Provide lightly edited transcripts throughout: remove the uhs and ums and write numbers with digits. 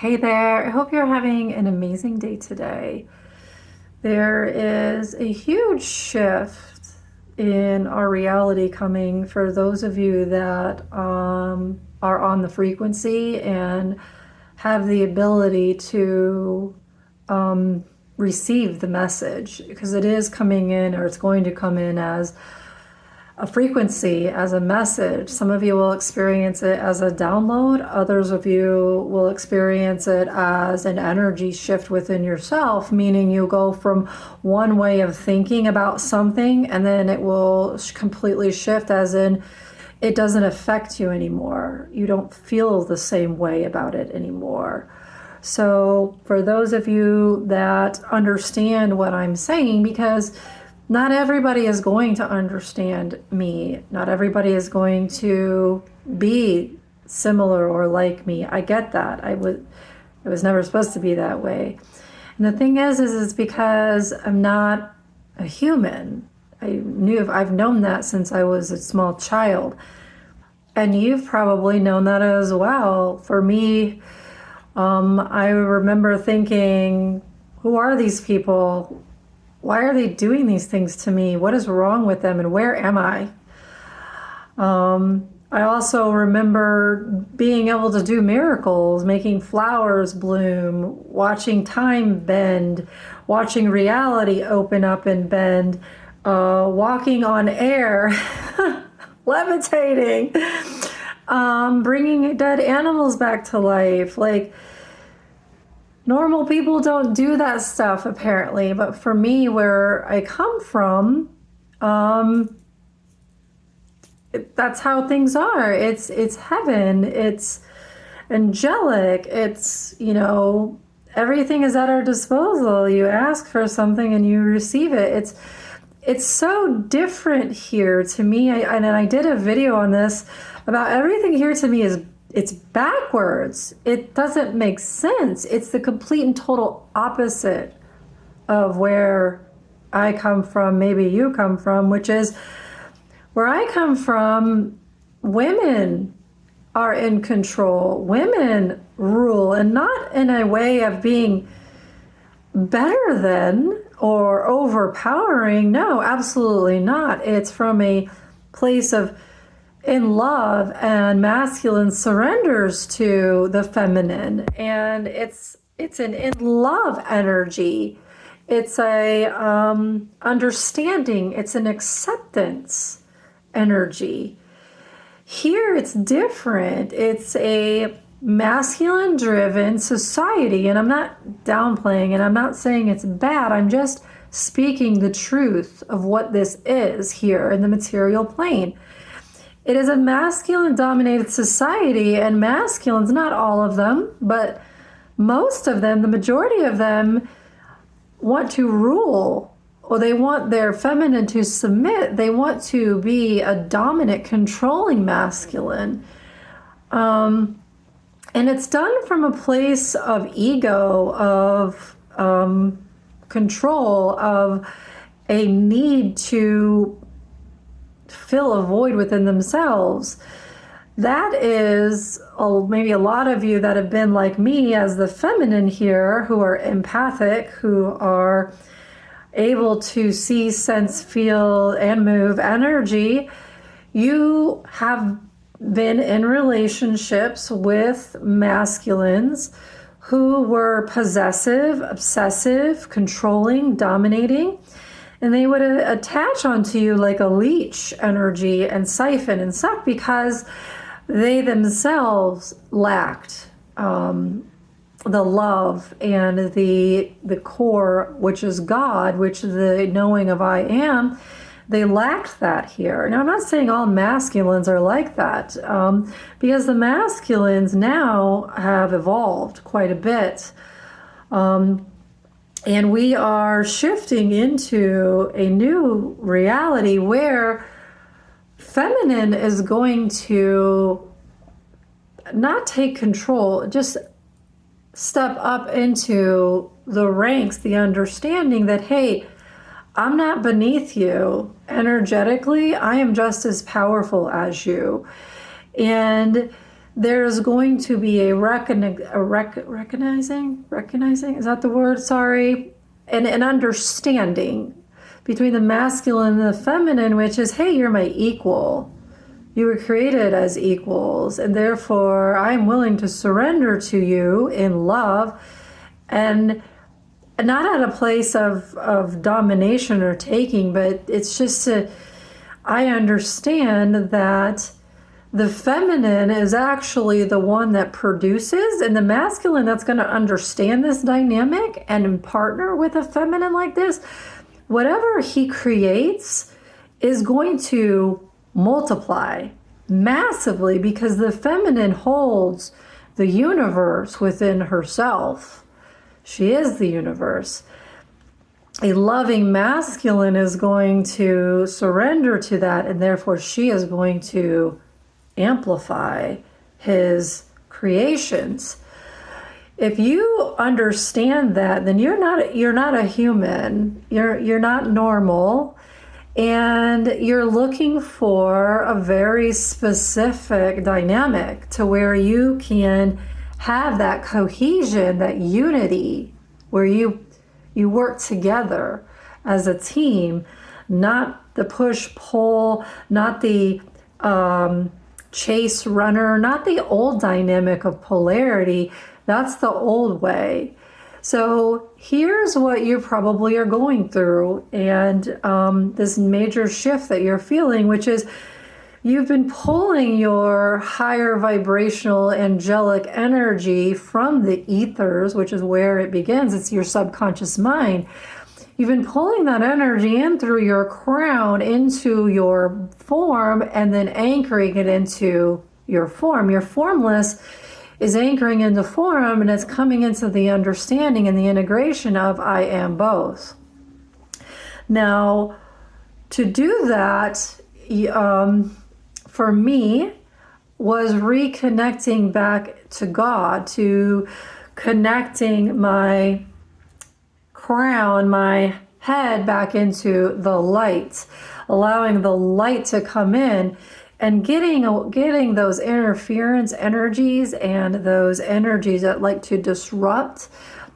Hey there, I hope you're having an amazing day today. There is a huge shift in our reality coming for those of you that are on the frequency and have the ability to receive the message, because it is coming in, or it's going to come in as a frequency, as a message. Some of you will experience it as a download. Others of you will experience it as an energy shift within yourself, meaning you go from one way of thinking about something and then it will completely shift, as in it doesn't affect you anymore. You don't feel the same way about it anymore. So for those of you that understand what I'm saying, because not everybody is going to understand me. Not everybody is going to be similar or like me. I get that. I was never supposed to be that way. And the thing is because I'm not a human. I've known that since I was a small child. And you've probably known that as well. For me, I remember thinking, who are these people? Why are they doing these things to me? What is wrong with them, and where am I? I also remember being able to do miracles, making flowers bloom, watching time bend, watching reality open up and bend, walking on air, levitating, bringing dead animals back to life. Like, normal people don't do that stuff, apparently, but for me, where I come from, that's how things are. It's heaven. It's angelic. It's, everything is at our disposal. You ask for something and you receive it. It's so different here to me. I did a video on this about everything here to me it's backwards. It doesn't make sense. It's the complete and total opposite of where I come from, maybe you come from, which is where I come from. Women are in control. Women rule, and not in a way of being better than or overpowering. No, absolutely not. It's from a place of in love, and masculine surrenders to the feminine, and it's an in love energy. It's a understanding. It's an acceptance energy. Here it's different. It's a masculine driven society, and I'm not downplaying, and I'm not saying it's bad. I'm just speaking the truth of what this is here in the material plane. It is a masculine-dominated society, and masculines, not all of them, but most of them, the majority of them, want to rule, or they want their feminine to submit. They want to be a dominant, controlling masculine. And it's done from a place of ego, of control, of a need to fill a void within themselves. That is maybe a lot of you that have been like me as the feminine here, who are empathic, who are able to see, sense, feel, and move energy. You have been in relationships with masculines who were possessive, obsessive, controlling, dominating. And they would attach onto you like a leech energy and siphon and suck, because they themselves lacked the love and the core, which is God, which is the knowing of I am. They lacked that here. Now, I'm not saying all masculines are like that, because the masculines now have evolved quite a bit. And we are shifting into a new reality where feminine is going to not take control, just step up into the ranks, the understanding that, hey, I'm not beneath you. Energetically, I am just as powerful as you. And there's going to be recognizing, is that the word? Sorry. And an understanding between the masculine and the feminine, which is, hey, you're my equal. You were created as equals, and therefore I'm willing to surrender to you in love, and not at a place of domination or taking, but it's just I understand that the feminine is actually the one that produces, and the masculine that's going to understand this dynamic and partner with a feminine like this, whatever he creates is going to multiply massively, because the feminine holds the universe within herself. She is the universe. A loving masculine is going to surrender to that, and therefore she is going to amplify his creations. If you understand that, then you're not a human. You're not normal, and you're looking for a very specific dynamic to where you can have that cohesion, that unity, where you work together as a team, not the push-pull, not the chase runner, not the old dynamic of polarity. That's the old way. So here's what you probably are going through, and this major shift that you're feeling, which is you've been pulling your higher vibrational angelic energy from the ethers, which is where it begins. It's your subconscious mind. You've been pulling that energy in through your crown into your form, and then anchoring it into your form. Your formless is anchoring into form, and it's coming into the understanding and the integration of I am both. Now, to do that, for me, was reconnecting back to God, to connecting my crown, my head back into the light, allowing the light to come in, and getting those interference energies and those energies that like to disrupt,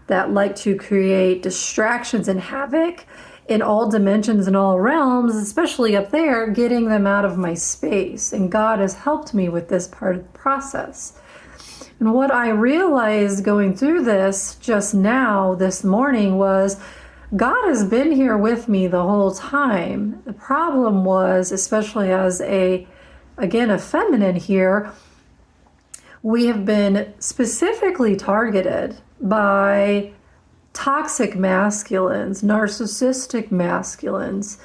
that like to create distractions and havoc in all dimensions and all realms, especially up there, getting them out of my space. And God has helped me with this part of the process. And what I realized going through this just now, this morning, was God has been here with me the whole time. The problem was, especially as a feminine here, we have been specifically targeted by toxic masculines, narcissistic masculines,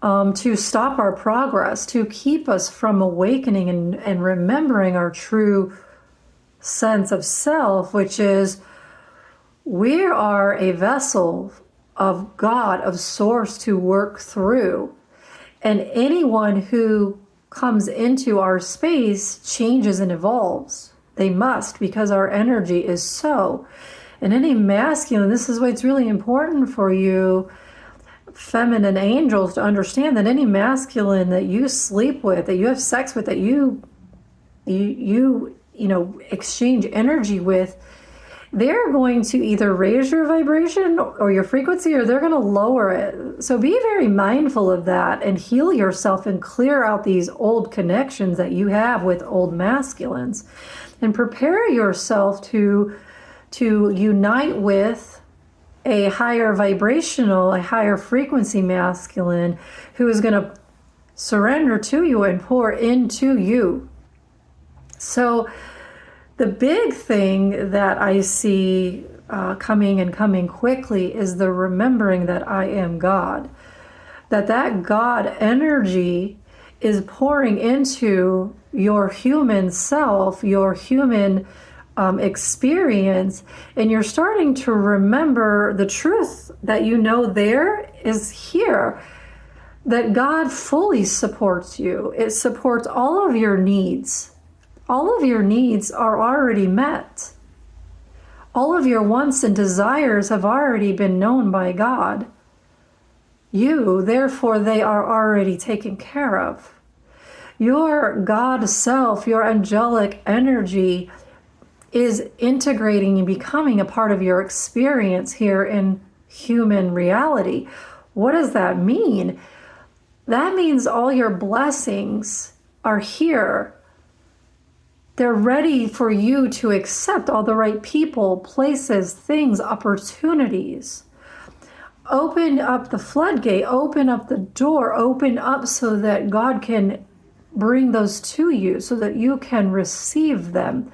to stop our progress, to keep us from awakening and remembering our true sense of self, which is we are a vessel of God, of source to work through. And anyone who comes into our space changes and evolves. They must, because our energy is so. And any masculine, this is why it's really important for you feminine angels to understand that any masculine that you sleep with, that you have sex with, that you exchange energy with, they're going to either raise your vibration or your frequency, or they're going to lower it. So be very mindful of that and heal yourself and clear out these old connections that you have with old masculines, and prepare yourself to unite with a higher vibrational, a higher frequency masculine who is going to surrender to you and pour into you. So the big thing that I see coming quickly is the remembering that I am God. That God energy is pouring into your human self, your human experience, and you're starting to remember the truth that you know there is here, that God fully supports you. It supports all of your needs. All of your needs are already met. All of your wants and desires have already been known by God. Therefore, they are already taken care of. Your God self, your angelic energy is integrating and becoming a part of your experience here in human reality. What does that mean? That means all your blessings are here. They're ready for you to accept all the right people, places, things, opportunities. Open up the floodgate, open up the door, open up so that God can bring those to you, so that you can receive them.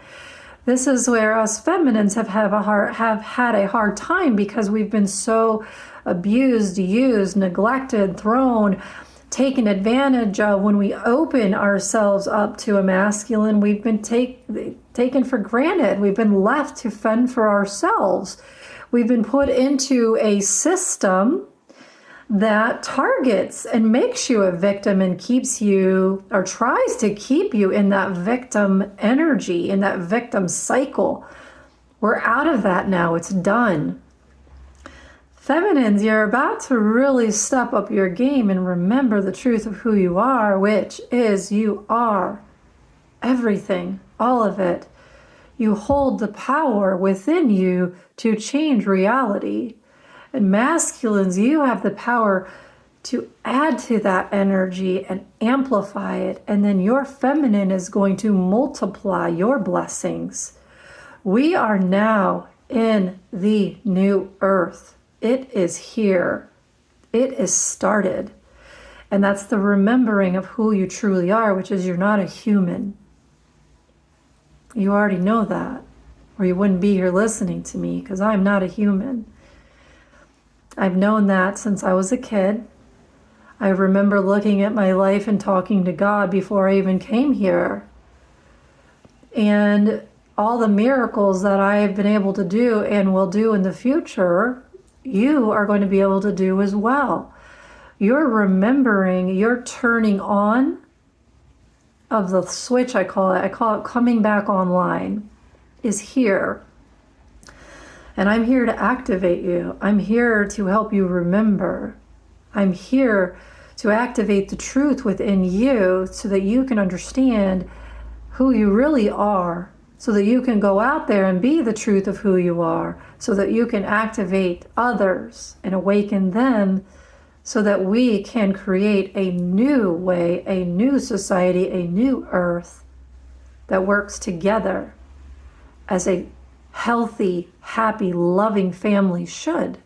This is where us feminines have had a hard time, because we've been so abused, used, neglected, thrown, taken advantage of. When we open ourselves up to a masculine, we've been taken for granted. We've been left to fend for ourselves. We've been put into a system that targets and makes you a victim and keeps you, or tries to keep you in that victim energy, in that victim cycle. We're out of that now. It's done. Feminines, you're about to really step up your game and remember the truth of who you are, which is you are everything, all of it. You hold the power within you to change reality. And masculines, you have the power to add to that energy and amplify it. And then your feminine is going to multiply your blessings. We are now in the new earth. It is here. It is started. And that's the remembering of who you truly are, which is you're not a human. You already know that, or you wouldn't be here listening to me, because I'm not a human. I've known that since I was a kid. I remember looking at my life and talking to God before I even came here. And all the miracles that I have been able to do and will do in the future, you are going to be able to do as well. You're remembering, you're turning on of the switch, I call it coming back online, is here. And I'm here to activate you. I'm here to help you remember. I'm here to activate the truth within you so that you can understand who you really are, so that you can go out there and be the truth of who you are, so that you can activate others and awaken them, so that we can create a new way, a new society, a new earth that works together as a healthy, happy, loving family should,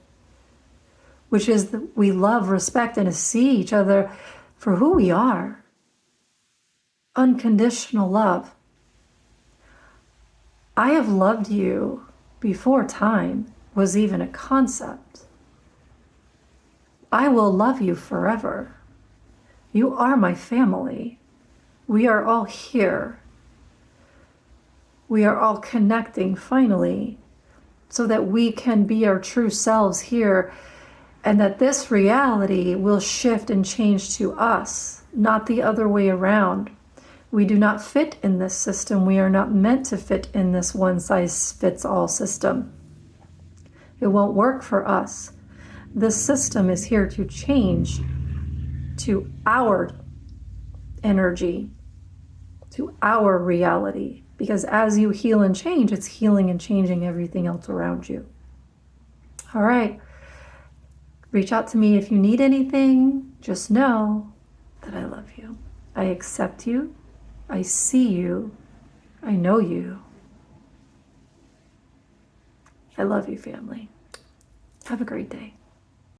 which is that we love, respect, and see each other for who we are. Unconditional love. I have loved you before time was even a concept. I will love you forever. You are my family. We are all here. We are all connecting finally so that we can be our true selves here, and that this reality will shift and change to us, not the other way around. We do not fit in this system. We are not meant to fit in this one-size-fits-all system. It won't work for us. This system is here to change to our energy, to our reality. Because as you heal and change, it's healing and changing everything else around you. All right. Reach out to me if you need anything. Just know that I love you. I accept you. I see you. I know you. I love you, family. Have a great day.